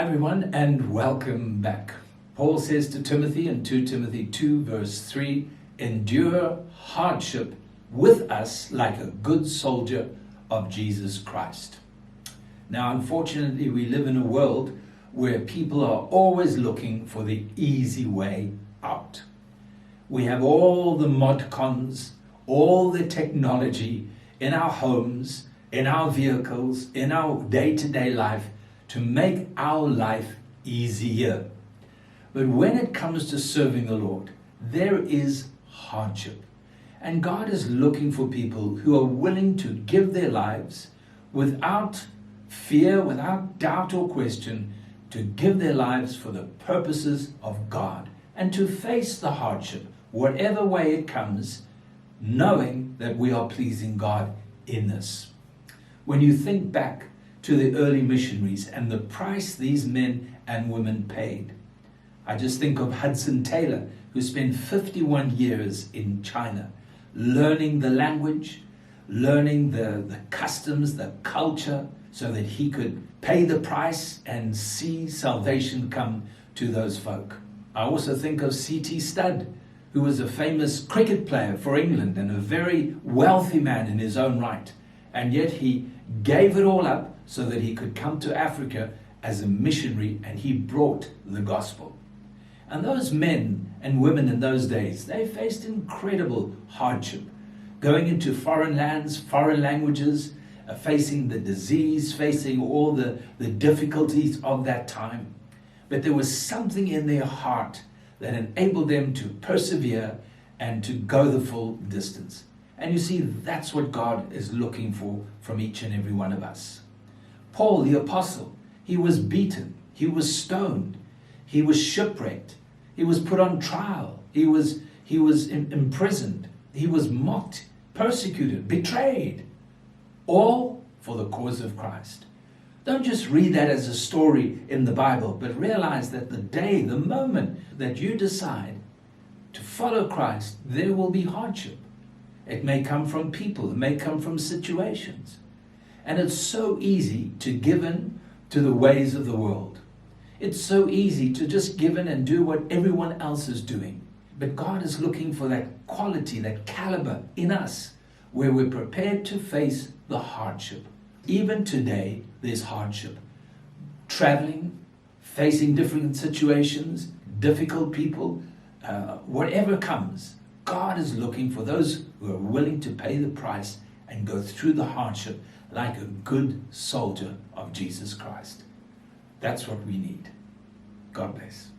Hi everyone, and welcome back. Paul says to Timothy in 2 Timothy 2 verse 3, endure hardship with us like a good soldier of Jesus Christ. Now, unfortunately, we live in a world where people are always looking for the easy way out. We have all the mod cons, all the technology in our homes, in our vehicles, in our day-to-day life to make our life easier. But when it comes to serving the Lord, there is hardship. And God is looking for people who are willing to give their lives without fear, without doubt or question, to give their lives for the purposes of God and to face the hardship, whatever way it comes, knowing that we are pleasing God in this. When you think back to the early missionaries and the price these men and women paid, I just think of Hudson Taylor, who spent 51 years in China, learning the language, learning the customs, the culture, so that he could pay the price and see salvation come to those folk. I also think of C.T. Studd, who was a famous cricket player for England and a very wealthy man in his own right. And yet he gave it all up so that he could come to Africa as a missionary, and he brought the gospel. And those men and women in those days, they faced incredible hardship, going into foreign lands, foreign languages, facing the disease, facing all the difficulties of that time. But there was something in their heart that enabled them to persevere and to go the full distance. And you see, that's what God is looking for from each and every one of us. Paul, the apostle, he was beaten, he was stoned, he was shipwrecked, he was put on trial, he was imprisoned, he was mocked, persecuted, betrayed, all for the cause of Christ. Don't just read that as a story in the Bible, but realize that the day, the moment that you decide to follow Christ, there will be hardship. It may come from people, it may come from situations. And it's so easy to give in to the ways of the world. It's so easy to just give in and do what everyone else is doing. But God is looking for that quality, that caliber in us, where we're prepared to face the hardship. Even today, there's hardship. Traveling, facing different situations, difficult people, whatever comes, God is looking for those who are willing to pay the price and go through the hardship like a good soldier of Jesus Christ. That's what we need. God bless.